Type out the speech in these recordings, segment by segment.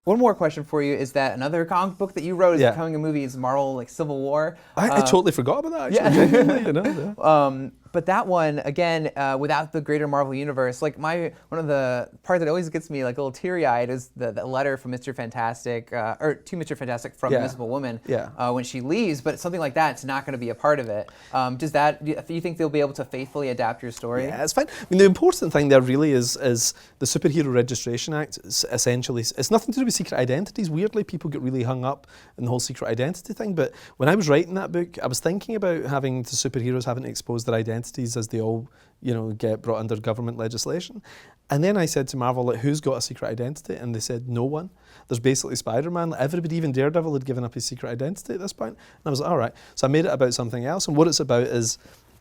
One more question for you is that another comic book that you wrote is becoming a movie is Marvel like Civil War. I totally forgot about that. Actually, genuinely, you know. Yeah. But that one again, without the greater Marvel universe, like one of the parts that always gets me like a little teary-eyed is the letter from Mr. Fantastic or to Mr. Fantastic from Invisible Woman when she leaves. But something like that, it's not going to be a part of it. Do you think they'll be able to faithfully adapt your story? Yeah, it's fine. I mean, the important thing there really is the Superhero Registration Act. Essentially, it's nothing to do with secret identities. Weirdly, people get really hung up in the whole secret identity thing. But when I was writing that book, I was thinking about having the superheroes having to expose their identities as they all, get brought under government legislation. And then I said to Marvel, like, who's got a secret identity? And they said, no one. There's basically Spider-Man. Like, everybody, even Daredevil, had given up his secret identity at this point. And I was like, all right. So I made it about something else. And what it's about is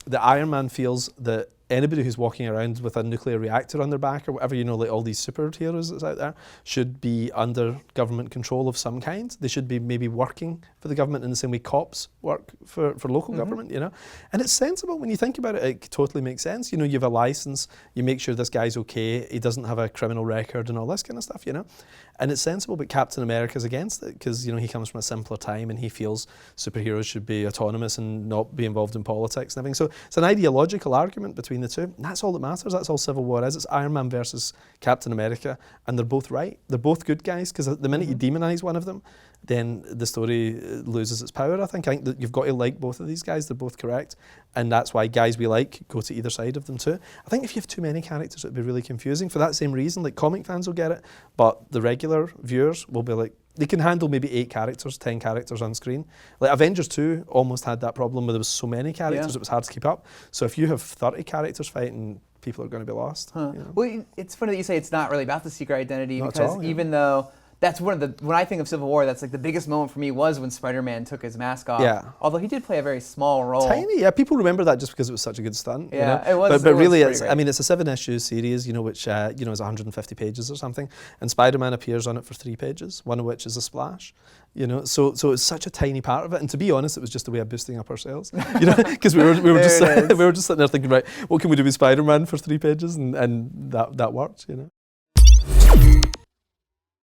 that Iron Man feels that anybody who's walking around with a nuclear reactor on their back or whatever, like all these superheroes that's out there, should be under government control of some kind. They should be maybe working for the government in the same way cops work for local government, And it's sensible when you think about it. It totally makes sense. You have a license, you make sure this guy's okay, he doesn't have a criminal record and all this kind of stuff, And it's sensible, but Captain America's against it because, he comes from a simpler time and he feels superheroes should be autonomous and not be involved in politics and everything. So it's an ideological argument between the two. And that's all that matters. That's all Civil War is. It's Iron Man versus Captain America, and they're both right. They're both good guys, because the minute you demonise one of them, then the story loses its power, I think that you've got to like both of these guys. They're both correct. And that's why guys we like go to either side of them too. I think if you have too many characters, it'd be really confusing. For that same reason, like comic fans will get it, but the regular viewers will be like, they can handle maybe 8 characters, 10 characters on screen. Like Avengers 2 almost had that problem where there was so many characters, it was hard to keep up. So if you have 30 characters fighting, people are going to be lost. Well, it's funny that you say it's not really about the secret identity, Not because at all, even though that's when I think of Civil War, that's like the biggest moment for me was when Spider-Man took his mask off. Yeah. Although he did play a very small role. Tiny, yeah. People remember that just because it was such a good stunt. Yeah, it was. But really, it's a 7-issue series, which is 150 pages or something, and Spider-Man appears on it for 3 pages, one of which is a splash. So it's such a tiny part of it, and to be honest, it was just a way of boosting up our sales. Because we were just sitting there thinking, right, what can we do with Spider-Man for 3 pages, and that worked.